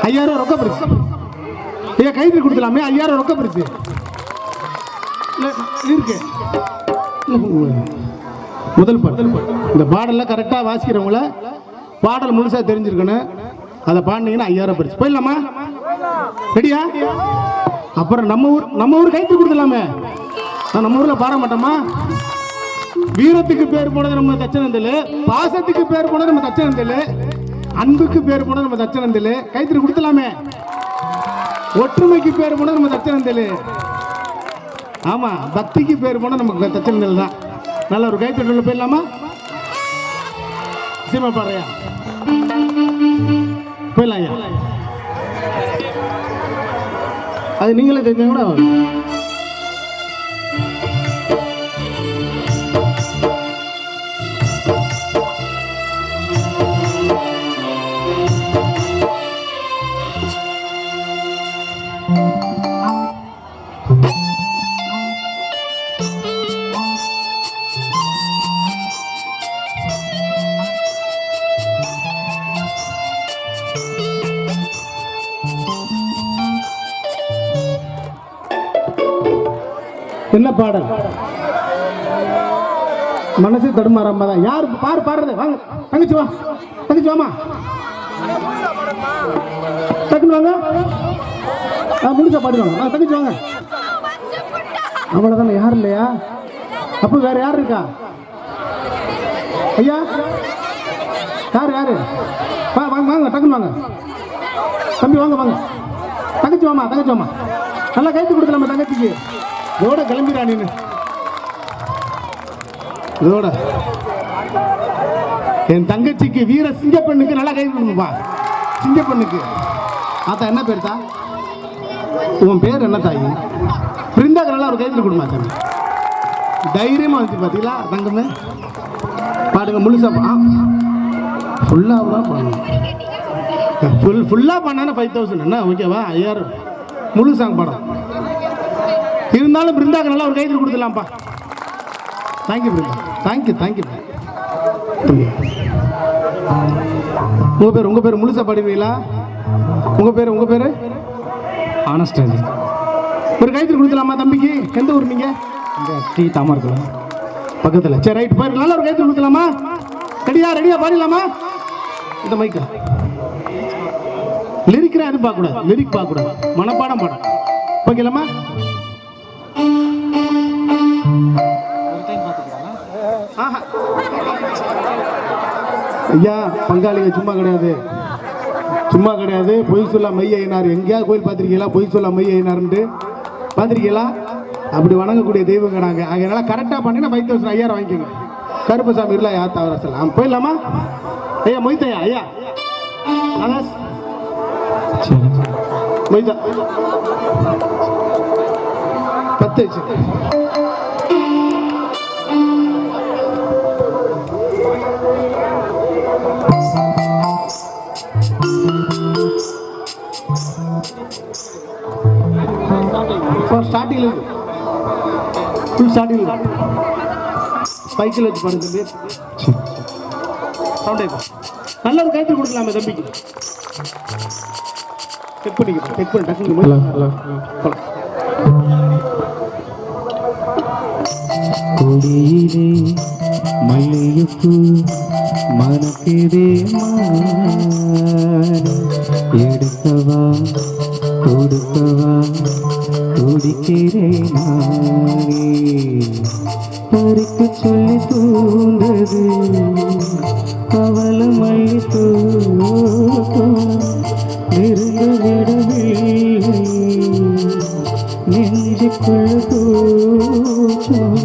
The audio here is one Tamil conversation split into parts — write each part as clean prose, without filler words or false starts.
5000 ரொக்க பரிசு. ஐயா கைது கொடுத்துலாமே. 5000 ரொக்க பரிசு இருக்கு. முதல் பாடல். இந்த பாடலில் கரெக்டாக வாசிக்கிறவங்கள பாடல் முழுசாக தெரிஞ்சிருக்கணும். அதை பாடினீங்கன்னா 5000 பரிசு. போயிடலாமா? ரெடியா? அப்புறம் நம்ம ஊர் கைது கொடுத்துலாமே. நம்ம ஊரில் பாட மாட்டோமா? வீரத்துக்கு பேர் போனது நம்ம தச்சனந்தில், பாசத்துக்கு பேர் போனது நம்ம தச்சனந்தில், அன்புக்கு பேர் போனது நம்ம தச்சனந்தில். கைத்திரி கொடுத்தலாமே. ஒற்றுமைக்கு பேர் போனது நம்ம தச்சனந்தில். ஆமா, பக்திக்கு பேர் போனது நமக்கு தச்சனந்தில் தான். நல்ல ஒரு கைத்தறி போயிடலாமா? சீமா பாடுறியா? போயிடலாம் ஐயா. அது நீங்களே தெரிஞ்ச கூட என்ன பாடல்? மனசு தடுமாறாம தான். யார் பாடுறது? வாங்க தங்கச்சி, வா தங்கச்சி, வாமா டக்குன்னு வாங்க. முடிச்சா பாடுவாங்க. தங்கச்சி வாங்க. அவ்வளோதானே? யாரும் இல்லையா? அப்போ வேற யார் இருக்கா? ஐயா யாரு? வாங்க வாங்க டக்குன்னு வாங்க. தம்பி வாங்க வாங்க. தங்கச்சி வாமா, தங்கச்சி வாமா. நல்லா கைத்து கொடுக்கலாமா தங்கச்சிக்கு? இதோட கிளம்பிடா நீனு. இதோட என் தங்கச்சிக்கு வீர சிங்கப்பெண்ணுக்கு நல்லா கை கொடுப்பா. சிங்கப்பெண்ணுக்கு ஆத்தா என்ன பேர் தா? உன் பேர் என்ன தாயி? பிருந்தாக்கு நல்லா ஒரு கைத்தில் கொடுமா தம்பி. தைரியமா வந்துச்சு பார்த்தீங்களா தங்கமே? பாடுங்க முழுசா. ஃபுல்லாக பண்ணணும். ஃபுல்லாக பண்ணா 5000 என்ன ஓகேவா? 5000 முழு சாங் படம் இருந்தாலும் பிருந்தாக்கு நல்லா ஒரு கைத்தில் கொடுத்துடலாம்ப்பா. தேங்க்யூ பிருந்தா. தேங்க்யூ. உங்கள் பேர் முழுசா பாடுவீங்களா? உங்கள் பேர் ஆனஸ்டாஜி. ஒரு கைத்தில் கொடுத்துலாமா தம்பிக்கு? எந்த ஊர் நீங்கள்? இந்த டீ தாமரக்குளம் பக்கத்தில். சரி ரைட், போயிரு. நல்லா ஒரு கைத்தில் கொடுத்துலாமா? ரெடியா பாடிடலாமா? இந்த மைக்கா லிரிக்ரா எதுவும் பார்க்கக்கூடாது. லிரிக் பார்க்கக்கூடாது. மனப்பாடம் பாடம் ஓகேலாமா? ஐயா பங்காளிங்க சும்மா கிடையாது. பொய் சொல்ல மைய ஐயனார். எங்கேயாவது கோயில் பார்த்துருக்கீங்களா? பொய் சொல்ல மைய ஐயனார்ன்ட்டு பார்த்துருக்கீங்களா? அப்படி வணங்கக்கூடிய தெய்வங்க நாங்கள். அதனால கரெக்டாக பண்ணிங்கன்னா 5000 5000 வாங்கிக்கோங்க. கருப்பசாமி இல்லை யார் தவற சொல்லலாம். போயிடலாமா? ஐயா மொய்தையா? ஐயா மொய்தா 10 ஸ்டார்டிங் ஃபுல் ஸ்டார்டிங் சைக்கிள் வச்சு பாருங்க தம்பி. நல்ல ஒரு கைத்தில் கொடுக்கலாமே தம்பிக்கு. செக் பண்ணி டக்குனு. கொடியிலே மல்லிகைப்பூ மனத்திலே எடுக்கவா கொடுக்கவா துடிக்கிறேன் நானே. பறிக்க சொல்லி தூண்டது அவள மல்லி தூக்கம் நெருங்க விடவில்லை நெஞ்சுக்குள்ள தூக்கம்.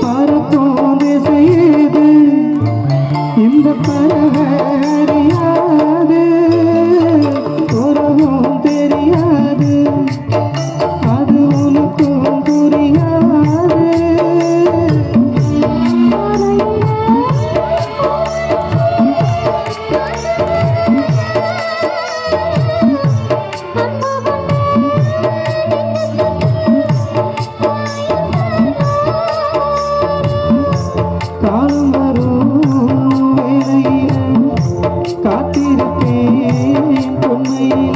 பறக்கும் திசையேது இந்த பறவையாது உறவும் தெரியாது அது உனக்கும் புரியாது காலம் வரும் வேளையில காத்திருப்பேன் பொன்மையில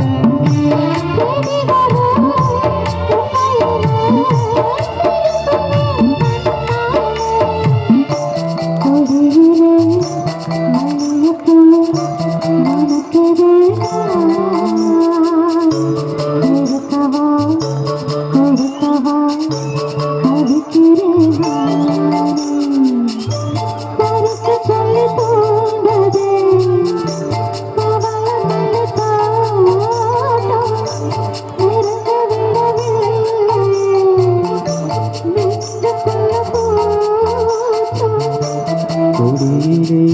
கொடியிலே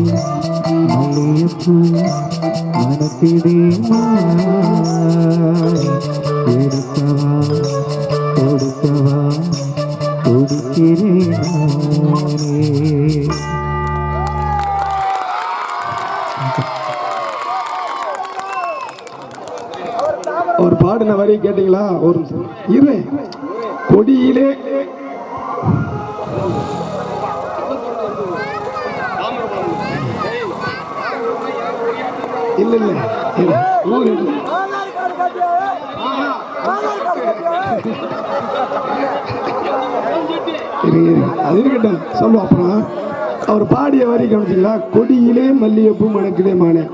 மல்லியப்பூ மனத்திலே மாறி எடுக்கவா கொடுக்கவா கொடுக்கிறேன் நானே. அவர் பாடின வரி கேட்டீங்களா? ஒரு நிமிஷம் இரு. கொடியிலே இல்ல இல்ல இல்ல ஊர் இல்ல. அது இருக்கட்டும் சொல்லுவோம். அப்புறம் அவர் பாடிய வரி கவனிச்சிங்களா? கொடியிலே மல்லிகைப்பூ மணக்குதே மானே.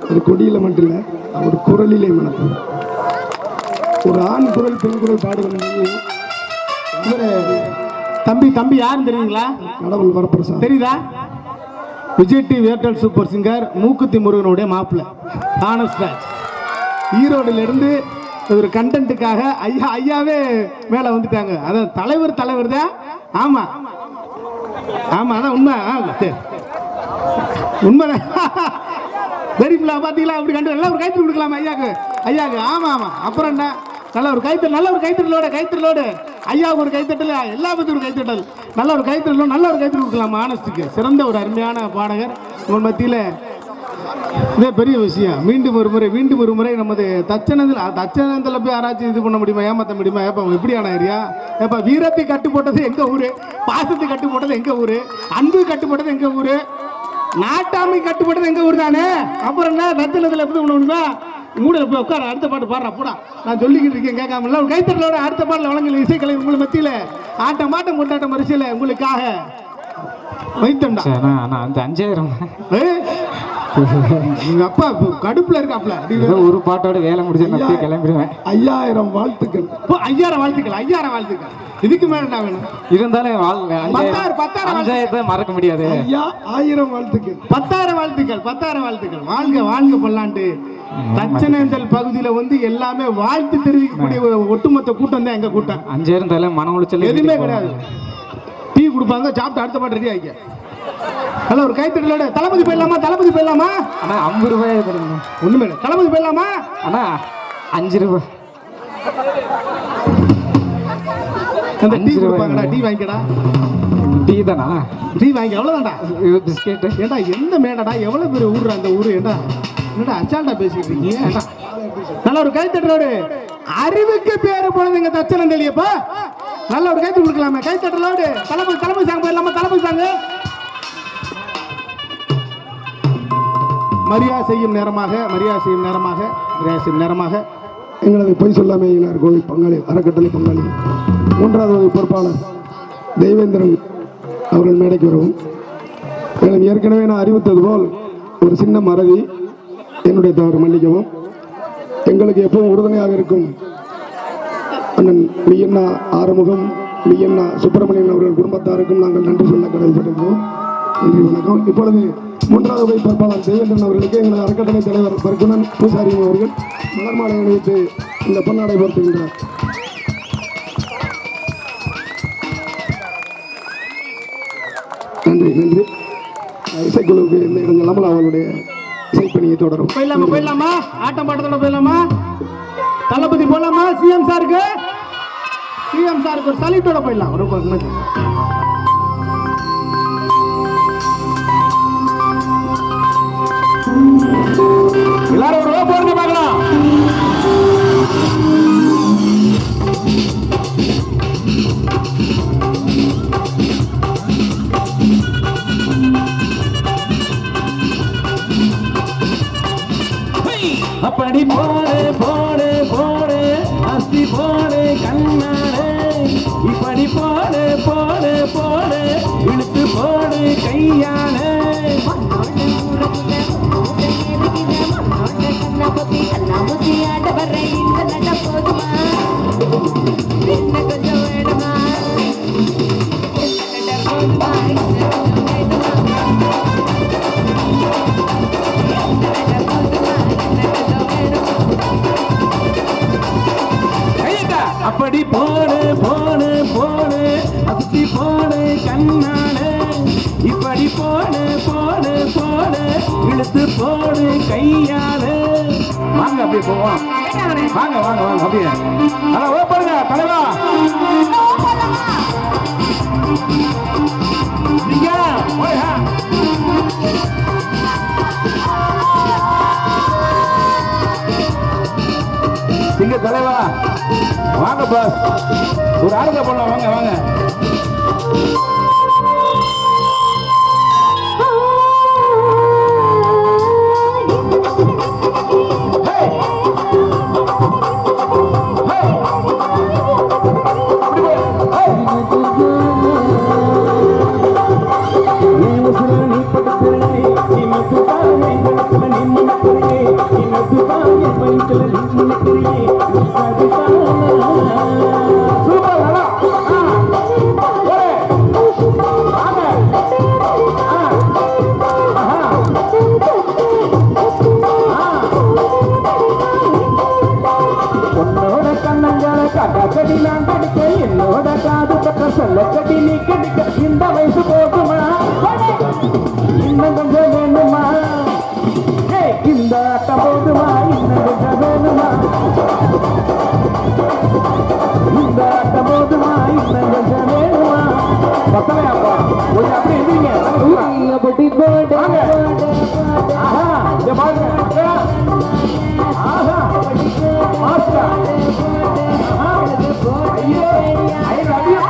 அது கொடியில மட்டும் இல்லை, அவர் குரலிலே மணக்கும். ஒரு ஆண் குரல் பெண் குரல் பாடுவது தம்பி தம்பி யாருன்னு தெரியுங்களா? கடவுள் வரப்பிரசாத் தெரியுதா? Vijay TV Airtel super singer மூக்குத்தி முருகனுடைய மாப்பிள்ளை ஆனஸ்ட் ராஜ். ஈரோடுல இருந்து ஒரு கண்டென்ட்டுக்காக ஐயாவே மேலே வந்துட்டாங்க. அதான் தலைவர் தான். ஆமா ஆமா அதான் உண்மை. உண்மைதான். தெரியுங்களா? பார்த்தீங்களா? அப்படி கண்டு நல்லா ஒரு கைத்தறி கொடுக்கலாமா ஐயாக்கு? ஆமா ஆமா. அப்புறம் என்ன? நல்ல ஒரு கைத்தறலோடு ஐயாவுக்கு ஒரு கைத்தட்டல், எல்லா பற்றி ஒரு கைத்தட்டல், நல்ல ஒரு கைத்தறி கொடுக்கலாம். ஆனஸ்டுக்கு சிறந்த ஒரு அருமையான பாடகர் உங்கள் மத்தியில். இதே பெரிய விஷயம். மீண்டும் ஒரு முறை நமது தச்சனத்தில் போய் யாராச்சும் இது பண்ண முடியுமா, ஏமாற்ற முடியுமா? ஏப்பா எப்படியான ஏரியா? ஏப்பா வீரத்தை கட்டு போட்டது எங்க ஊரு, பாசத்தை கட்டு போட்டது எங்க ஊரு, அன்பு கட்டு போட்டது எங்க ஊரு, நாட்டாமை கட்டு போட்டது எங்க ஊர் தானே. அப்புறம் என்ன தச்சனத்தில் எப்படி ஒண்ணுமா மூடல போய் உட்கார. அடுத்த பாட்டு பாடுறா போடா. நான் சொல்லிக்கிட்டு இருக்கேன் கேட்காம. ஒரு கைத்தட்டலோட அடுத்த பாட்டில் வழங்கல இசைக்கலை உங்கள் மத்தியில் ஆட்டம் மாட்டம் கொண்டாட்டம் வரிசையில் உங்களுக்காக வைத்தண்டா. நான் அந்த 5000 எங்க அப்பா கடுப்புல இருக்காப்ல. ஒரு பாட்டோட வேலை முடிஞ்சு கிளம்பிடுவேன். 5000 வாழ்த்துக்கள். 5000 வாழ்த்துக்கள். இதுக்கு மேல என்ன வேணும்? இருந்தாலும் 10,000 மறக்க முடியாது. 1000 வாழ்த்துக்கள். 10,000 வாழ்த்துக்கள். வாழ்க பல்லாண்டு. தச்சனேந்தல் பகுதியில வந்து எல்லாமே வாழ்த்து தெரிவிக்கக்கூடிய ஒட்டுமொத்த கூட்டம் தான் எங்க கூட்டம். 5000 தலை மன உளைச்சல் எதுவுமே கிடையாது. டீ கொடுப்பாங்க, சாப்பிட்டு அடுத்த பாட்டு ரெடி ஆகிக்க. நல்ல ஒரு கைத்தட்டலோட தளபதி போயிடலாமா? ஆனா 50 ரூபாய் ஒண்ணுமே இல்லை. தளபதி போயிடலாமா? ஆனா 5 ரூபாய். அந்த டீ கொடுப்பாங்கடா, டீ வாங்கிக்கடா. டீ தானா? டீ வாங்கி அவ்வளவுதான்டா. பிஸ்கெட் ஏண்டா எந்த மேடடா, எவ்வளவு பேர் ஊர்ற அந்த ஊரு? ஏண்டா என்னடா அச்சாண்டா பேசிட்டு இருக்கீங்க? நல்ல ஒரு கைத்தட்டலோடு அறிவுக்கு பேரு போனது எங்க தச்சனந்தலியப்பா. நல்ல ஒரு கைத்தட்டல் கொடுக்கலாமே. கைத்தட்டலோடு தளபதி சாங் போயிடலாமா? தளபதி சாங். மரியாதை செய்யும் நேரமாக எங்களது பொய் சொல்லாமை கோவில் பங்காளி அறக்கட்டளை பங்காளி 3வது வகுப்பு பொறுப்பாளர் தெய்வேந்திரன் அவர்கள் மேடைக்கு வரவும். மேலும் ஏற்கனவே நான் அறிவித்தது போல் ஒரு சின்ன மறதி, என்னுடைய தவறு, மன்னிக்கவும். எங்களுக்கு எப்பவும் உறுதுணையாக இருக்கும் அண்ணன் லியண்ணா ஆறுமுகம் லியண்ணா சுப்பிரமணியன் அவர்கள் குடும்பத்தாருக்கும் நாங்கள் நன்றி சொல்ல கடமைப்பட்டிருக்கிறோம். நன்றி, வணக்கம். இப்பொழுது 3வது வகை பொறுப்பாளர் தேவேந்திரன் அவர்களுக்கு எங்களது அறக்கட்டளை தலைவர் பர்குணன் பூசாரி அவர்கள் மலர் மாலை அணிவித்து இந்த பொன்னாடை போர்த்துகின்றார். நன்றி நன்றி. இசைக்குழுவுக்கு இந்த இடங்களாமல் அவர்களுடைய இசைப்பணியை தொடரும். போயிடலாமா ஆட்டம் பாட்டத்தோட போயிடலாமா? தளபதி போலாமா? சிஎம் சாருக்கு ஒரு சல்யூட்டோட போயிடலாம். எல்லாரும் ஒரு போடுங்க பார்க்கலாம். அப்படி போடு போடு போடு அஸ்தி போடு கண்ணாடு, இப்படி போடு போடு போடு இழுத்து போடு கையால. அப்படி போடு போடு போடு அஸ்தி போடு கண்ணாடு, இப்படி போடு போடு போடு இழுத்து போடு கையால. வாங்க அப்படியே போவோம். வாங்க வாங்க வாங்க அப்படியே. அதான் ஓப்பருங்க தலைவா. நீங்க சிங்க தலைவா வாங்க பாஸ், ஒரு ஆடுங்க போடலாம். வாங்க வாங்க. என்னோட காது பக்க சொல்ல கட்டி நீ கடிக்க இந்த வயசு போகுமா? இன்னும் கொஞ்சம் வேணுமா? இந்த ஆட்டம் போதுமா? இன்னும் கொஞ்சம் வேணுமா? இந்த ஆட்டம் போதுமா? இன்னும் கொஞ்சம் வேணுமா? பத்தலையாப்பா கொஞ்சம் அப்படி இருந்தீங்க. ஆஹா இங்க பாருங்க. ஆஹா மாஸ்டர். ஐயோ ஐயோ ஐயோ.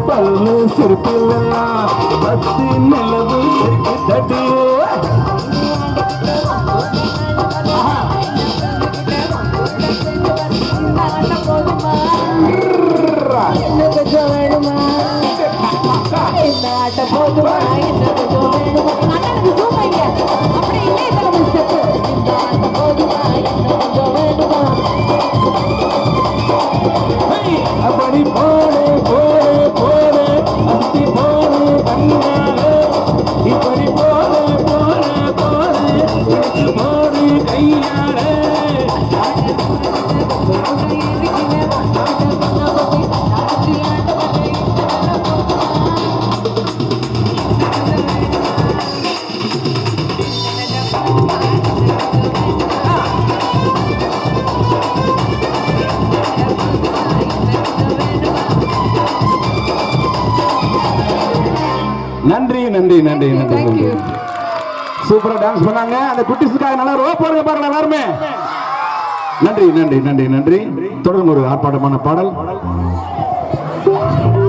பல்லு சிறுப்பில்லாம் பத்து நிலவு தட்டு. அப்படி போடு போடு போடு அத்தி போடு கண்ணாலே, இப்படி போடு போடு போடு போடு கையாலே. நன்றி நன்றி நன்றி நன்றி நன்றி சூப்பரா டான்ஸ் பண்ணாங்க அந்த குட்டிஸுக்காக நல்லா ரோப் போடுங்க பாருங்க எல்லாருமே நன்றி நன்றி நன்றி நன்றி தொடர்ந்து ஒரு ஆர்ப்பாட்டமான பாடல்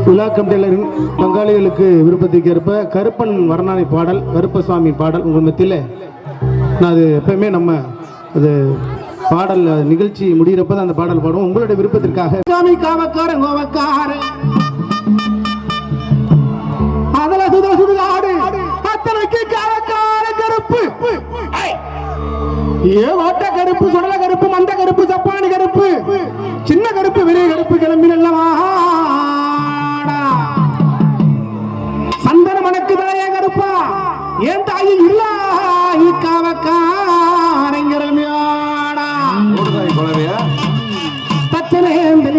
விழா கமிட்டியினரின் பங்காளிகளுக்கு விருப்பத்துக்கு ஏற்ப கருப்பன் வர்ணனை பாடல் கருப்பசாமி பாடல் உங்கள் மத்தியில் நான் அது எப்பயுமே நம்ம அது பாடல் நிகழ்ச்சி முடிகிறப்ப தான் அந்த பாடல் பாடுவோம் உங்களுடைய விருப்பத்திற்காக சாமி காவக்காரன் கோவக்காரன் அதல சுத சுடுகாடு அத்தனைக்கு காவக்கார கருப்பு ஏ ஓட்ட கருப்பு சுடல கருப்பு மந்த கருப்பு சப்பானி கருப்பு சின்ன கருப்பு விலை கருப்பு கிளம்பி நல்லவா சந்தன மணக்குதாய கருப்பா ஏன் தாயி இல்ல தச்சனே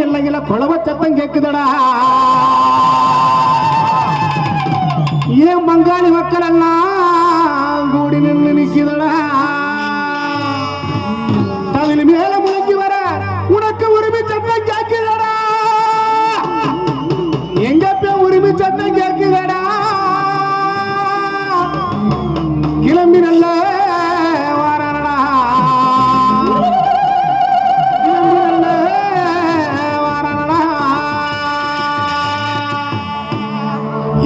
இல்லைங்கள குழவ சத்தம் கேக்குதடா ஏன் பங்காளி மக்கள் எல்லாம் கூடி நின்று நிக்குதடா தவிழ் மேல முழங்கி வர உனக்கு உரிமை சத்தம் கேக்குதடா எங்க உரிமை சத்தம் கேக்குதடா கிளம்பி நல்ல வாரடா கிளம்பி நல்ல வாரடா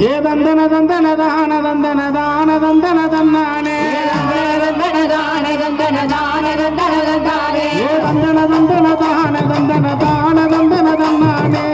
ஏ தந்தன தந்தன தான தந்தன தான தந்தன தன்னானே தந்தன தான தந்தன தான தந்தன தந்தானே ஏ தந்தன தந்தன தான தந்தன தான தந்தன தன்னானே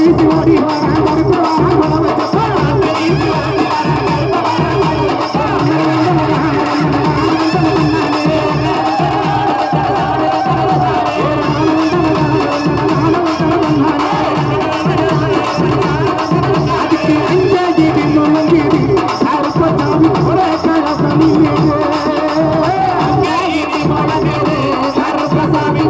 வீசி ஓடி வரான் கருப்பு வரான் குல வச்சப்பா ஆட்டை வீசி ஓடி வரான் கருப்பு வரான் அதுக்கு அஞ்சாதி நுழைஞ்சிது கருப்பசாமி ஒரே கரசனி கருப்பசாமி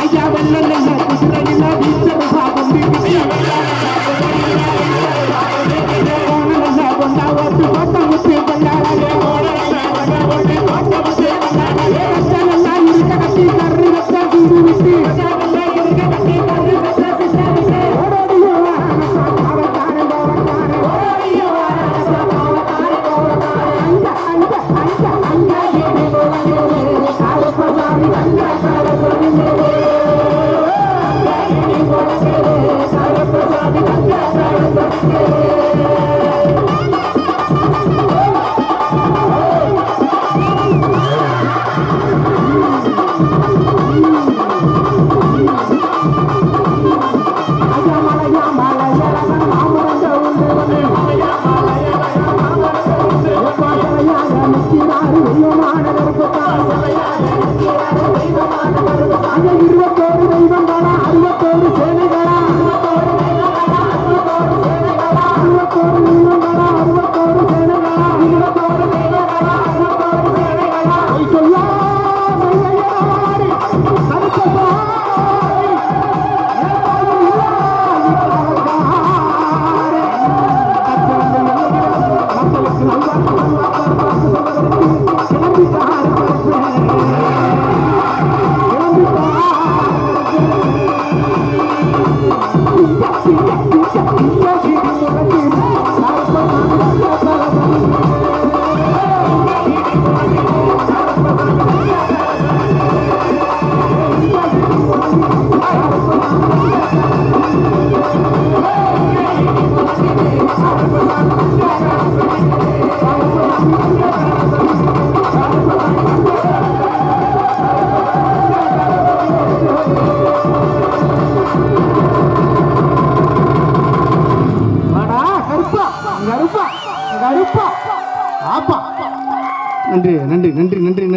ஐயா வெள்ள குதிரையில வீச்சர் சாபம் கொண்டா ஓட்டு கோட்டை முத்து கொண்டாடே இருக்க கட்டி கரு வச்ச சூடு விட்டு இருபத்தோரு தெய்வங்களா 61 சேனைகளா 61 தெய்வங்களா 61 சேனைகளா 21 தெய்வங்களா 61 சேனைகளா சொல்லா மையாரி கருப்பசாமி மக்களுக்கு நன்றி நன்றி நன்றி நன்றி நன்றி.